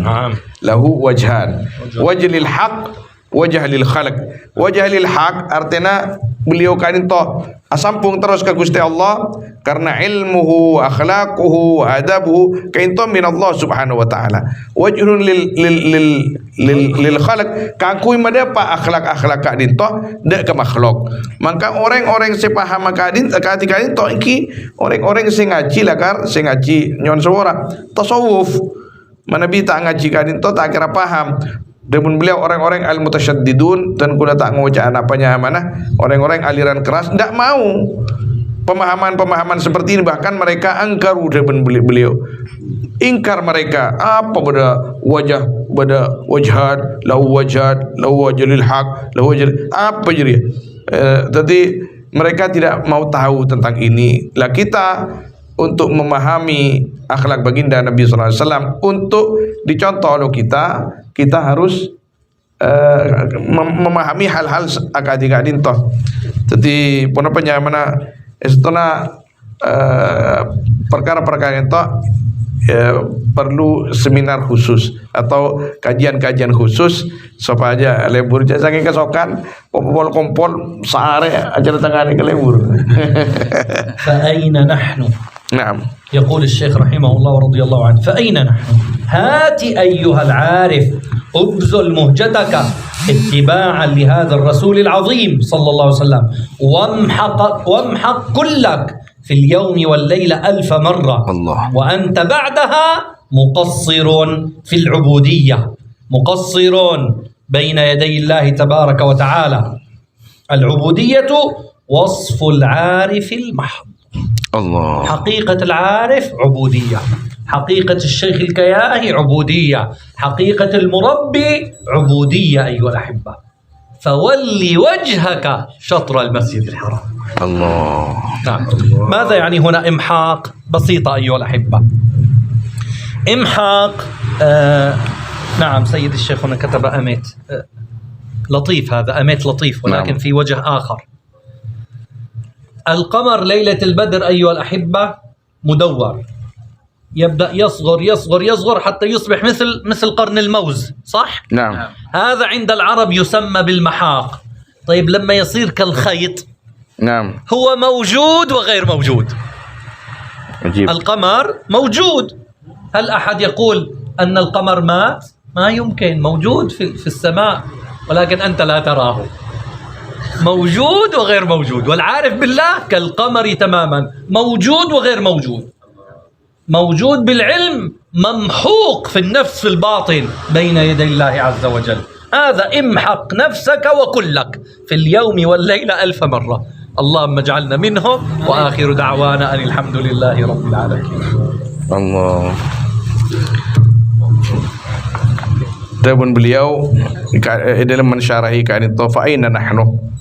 Lahu wajhan. Wajhil haq, wajhil khalq. Wajhil haq artinya beliau kaninto asampung terus ke Gusti Allah karena ilmuhu, akhlaquhu, adabuhu kainto min Allah Subhanahu wa taala. Wajhun lil khalq kakui madapa akhlak-akhlak kadinto dak ke makhluk. Maka orang-orang sing paham kadin ketika itu iki orang-orang sing ngaji lakar sing ngaji nyon suara tasawuf. Mana bi tak ngaji kadinto tak kira paham. Dan beliau orang-orang al-mutasyaddidun dan kula tak ngocaan apanya mana orang-orang aliran keras tidak mau pemahaman-pemahaman seperti ini, bahkan mereka angkaru depan beliau ingkar mereka apa pada wajhat lahu wajhil haq lahu wajh apa jadi jadi mereka tidak mau tahu tentang ini. Lah kita untuk memahami akhlak baginda Nabi sallallahu alaihi wasallam untuk dicontoh oleh kita harus memahami hal-hal akad-akadin toh. Jadi punapanya mana istana perkara-perkara itu perlu seminar khusus atau kajian-kajian khusus supaya lebur jangan kesokan kompol sehari acara tangani ke lebur. فأين نحن؟ نعم. يقول الشيخ رحمه الله ورضي الله عنه: فأين نحن؟ هات أيها العارف ابذل مهجتك اتباعا لهذا الرسول العظيم صلى الله عليه وسلم وامحق كلك في اليوم والليلة 1000 مرة الله. وأنت بعدها مقصر في العبودية، مقصر بين يدي الله تبارك وتعالى. العبودية وصف العارف المحض. الله. حقيقة العارف عبودية، حقيقة الشيخ الكياهي عبودية، حقيقة المربي عبودية أيها الأحبة. فولي وجهك شطر المسجد الحرام. الله. نعم. ماذا يعني هنا إمحاق؟ بسيطة أيها الأحبة. إمحاق نعم سيد الشيخ هنا كتب أميت لطيف، هذا أميت لطيف ولكن نعم. في وجه آخر. القمر ليلة البدر أيها الأحبة مدور، يبدأ يصغر يصغر يصغر حتى يصبح مثل قرن الموز، صح؟ نعم. هذا عند العرب يسمى بالمحاق. طيب لما يصير كالخيط نعم هو موجود وغير موجود. عجيب. القمر موجود، هل أحد يقول أن القمر مات؟ ما يمكن، موجود في السماء ولكن أنت لا تراه، موجود وغير موجود. والعارف بالله كالقمر تماما، موجود وغير موجود، موجود بالعلم، ممحوق في النفس في الباطن بين يدي الله عز وجل. هذا امحق نفسك وكلك في اليوم والليلة 1000 مرة. اللهم اجعلنا منهم، وآخر دعوانا أن الحمد لله رب العالمين. Allah. Dan beliau dalam mensyarahi keadaan itu, fa aina nahnu,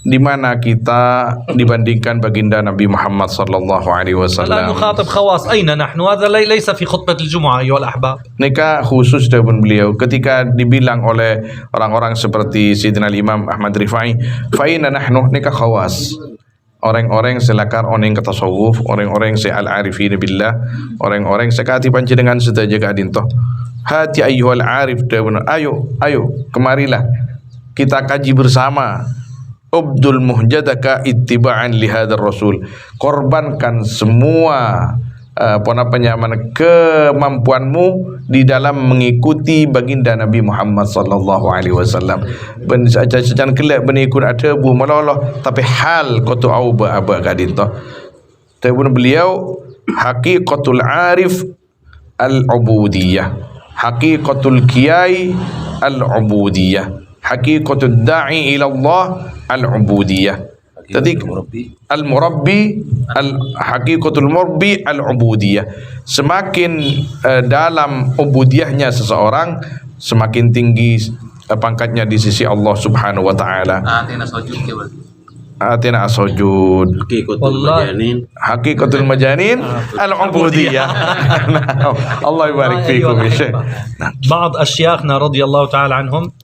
di mana kita dibandingkan baginda Nabi Muhammad sallallahu alaihi الآن wasallam. نخاطب خواص، أين نحن؟ هذا ليس في خطبة الجمعة أيها الأحباب. Nikah khusus dari beliau ketika dibilang oleh orang-orang seperti Sayyidina Imam Ahmad Rifai, fa aina nahnu, nikah khawas. Orang-orang selakar orang ke tasawuf, orang-orang se al-arifin billah, orang-orang sekati panjenengan sedaya keadaan toh. Hati ayyuhal arif, ayo kemarilah kita kaji bersama. Ubdul muhjadaka ittiba'an lihadar rasul, korbankan semua kemampuanmu di dalam mengikuti baginda Nabi Muhammad sallallahu alaihi wasallam. Sejan kelak benikut ada bu maloloh tapi hal qatu au ba kadin toh. Tabun beliau haqiqatul arif al-ubudiyah, haqiqatul kiai al-ubudiyah, haqiqatul da'i ila Allah al-ubudiyah. Jadi al-murabbi, haqiqatul murabbi al-ubudiyah. Semakin dalam ubudiyahnya seseorang, semakin tinggi pangkatnya di sisi Allah Subhanahu wa taala. Atina as-sujud. Haqiqatul majanin al-ubudiyah. Allah يبارك فيكم يا شيخ. بعض أشياخنا رضي الله تعالى عنهم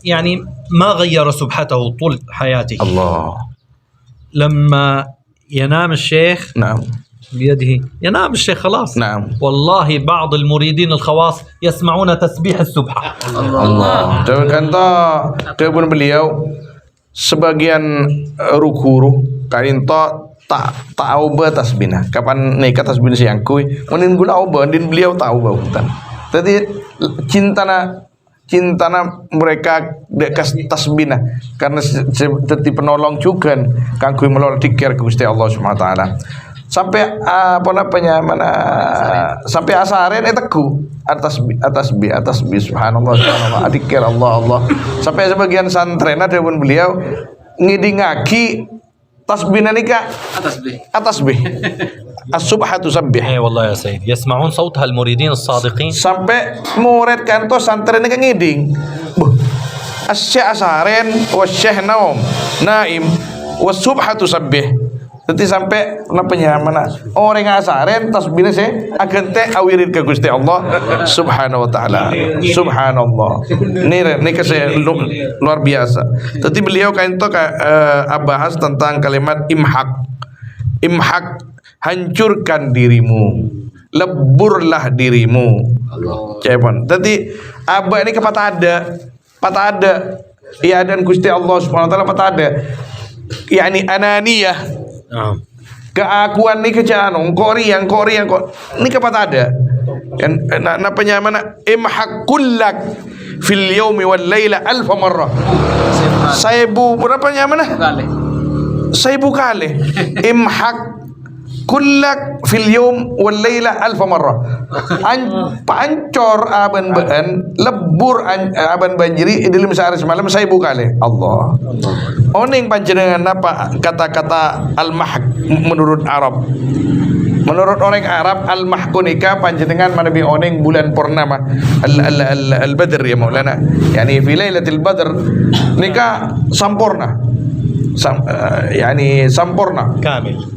يعني ما غير سبحته طول حياته. الله. لما ينام الشيخ نعم بيده، ينام الشيخ خلاص. نعم. والله بعض المريدين الخواص يسمعون تسبيح السبحة. Allah. Dan kata beliau sebagian ruku karinto tak tahu tasbihna. Kapan nikah tasbih siang kui, menin gula oba, din beliau tahu bautan. Jadi cintana mereka dekas tasbihna karena seperti penolong juga kan kui melol dikir ke Gusti Allah Subhanahu wa taala. Sampai sampai asaren teguh atas bi subhanallah adikir Allah. Sampai sebagian santren ada pun beliau ngidingaki tasbihna nikah atas bi as-subhatu sabbih. والله يا سيد يسمعون صوتها المريدين الصادقين. Sampai murid kanto santren nikah ngiding. Asy asaren wasyekh naim was-subhatu sabbih. Jadi sampai mana orang asaren tasbihnya saya akan awirin ke Gusti Allah Subhanahu wa taala. Subhanallah. Ini kasih luar biasa. Jadi beliau kan itu bahas tentang kalimat imhaq. Imhaq, hancurkan dirimu. Leburlah dirimu. Cepon. Jadi abah ini patah ada. Iya dan Gusti Allah Subhanahu wa taala patah ada. Yani ananiyah. Keakuan ni kejano koriang ni kapat ada na penyamana imhaqullak fil yaumi wal laila 1000 marrah. Saibu berapa nyamana? 1000 kali. Imhaqullak fil yaum wal laila 1000 marrah. Pancor aban baan lebur aban banjiri dalam sehari semalam 1000 kali. Allah. Oning panjenengan apa kata-kata al-mahq menurut Arab? Menurut orang Arab al-mahkunika panjenengan manabi oning bulan purnama al-badr ya Maulana. Yani fi lailatul badr nikah sampurna. Yani sampurna.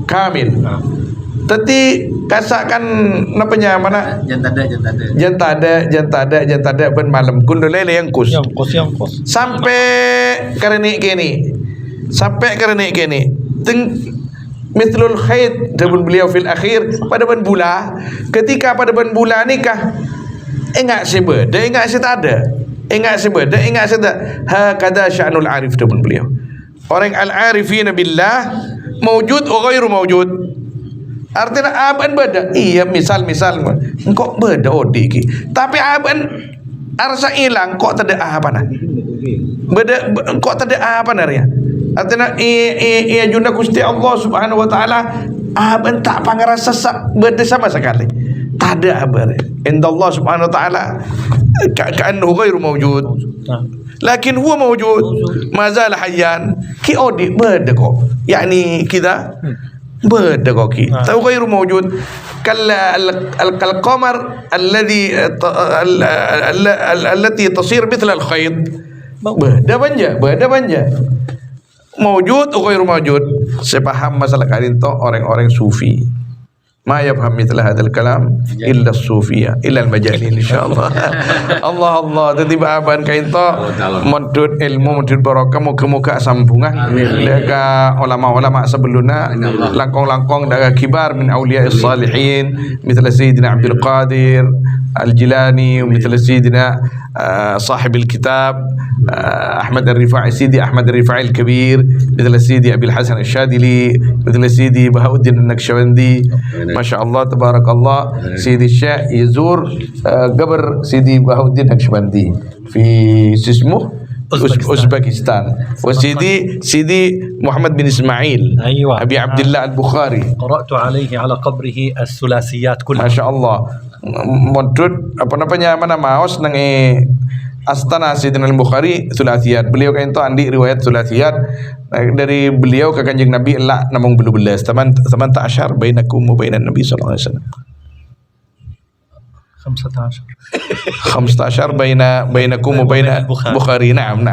Kamil. Tadi kasakan napanya mana? Jantada ben malam kundulele yang kus. Sampai karena kini. Mithlul khayt dabun beliau fil akhir pada ban bula. Ketika pada ban bula nikah enggak sebeda enggak setada. Ingat sebeda, ingat seda. Hakada sya'nul arif tu pun beliau. Orang al-arifin billah mawjud wa ghairu mawjud. Artinya aban beda. Iya, misal engkau beda odi ki. Tapi aban arsa hilang kok tak ada apa nah. Beda kok tak ada apa nah ya. Artinya iya junda Gusti Allah Subhanahu wa taala aban tak pangarasa beda sama sekali. Tak ada abar. Inda Allah Subhanahu wa taala ka'annahu ghairu mawjud. Lakin huwa mawjud. Mazal hayyan. Ki odi beda kok. Yani kita beda kok ki. Tahu ghairu mawjud. كالقمر التي تصير مثل الخيط beda banja mawjud atau ghairu mawjud. Saya paham masalah kalian to orang-orang sufi. Ma yafham mithla hadzal kalam illa as-sufiyya illa al-majalin insyaallah. Allah tiba aban kain to modut ilmu modut barokah muga-muga sambungah ka ulama-ulama sebelumna langkong-langkong daga kibar min auliya'is salihin mithla sayyidina Abdul Qadir Al-Jilani mithla sayyidina صاحب الكتاب أحمد الرفاعي سيدي أحمد الرفاعي الكبير مثل سيدي أبي الحسن الشاذلي مثل سيدي بهاء الدين النكشبندي ما شاء الله تبارك الله. سيدي الشيخ يزور قبر سيدي بهاء الدين النكشبندي في اسمه أوزبكستان. وسيدي محمد بن إسماعيل أيوة. أبي عبد الله البخاري قرأت عليه على قبره الثلاثيات كلها. ما شاء الله. Modut apa namanya mana maos nang Astana Sayyidina Al-Bukhari Thulathiyat. Beliau kan itu andi riwayat Thulathiyat dari beliau ke Kanjeng Nabi la namung belas taman tak asyar bainakum wa bainan Nabi sallallahu alaihi wasallam 15 bainakum wa bainal Bukhari. Naam.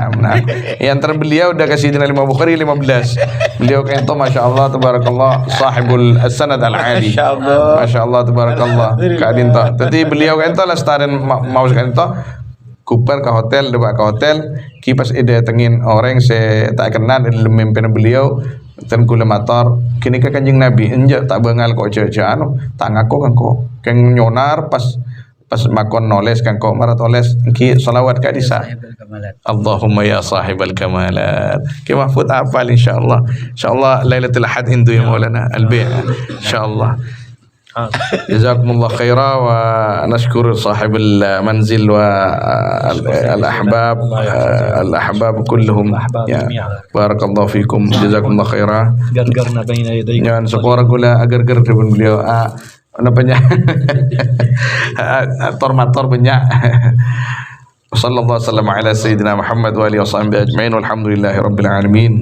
Yang antara beliau dah kasih Sayyidina Bukhari 15. Beliau kan itu masyaallah tabarakallah sahibul sanad al-ali. Masyaallah tabarakallah. Kadin ta. Tadi beliau kan itu lestaren mau kan itu kupar ke hotel, kipas ide tengin orang saya tak kenal memimpin beliau dan kula matar kini ke Kanjeng Nabi enjak tak bengal kok cece anu tak ngaku kan kok keng nyonar pas makon noles kan kok marat oles ki salawat ka disa Allahumma ya sahibal kamalat ki mahfud hafal insyaallah lailatul ahad indu ya maulana al-bai' insyaallah. Jazakumullah khaira wa nashkur sahib al-manzil wa al-ahbab kulluhum ya barakallahu fikum jazakumullah khaira. Gargarna baina yadaykum. Jangan sekolah gula agar-agar depan beliau apa banyak tormator banyak. Sallallahu alaihi wasallam ala sayyidina Muhammad wa alihi wasahbihi ajmain walhamdulillahi rabbil alamin.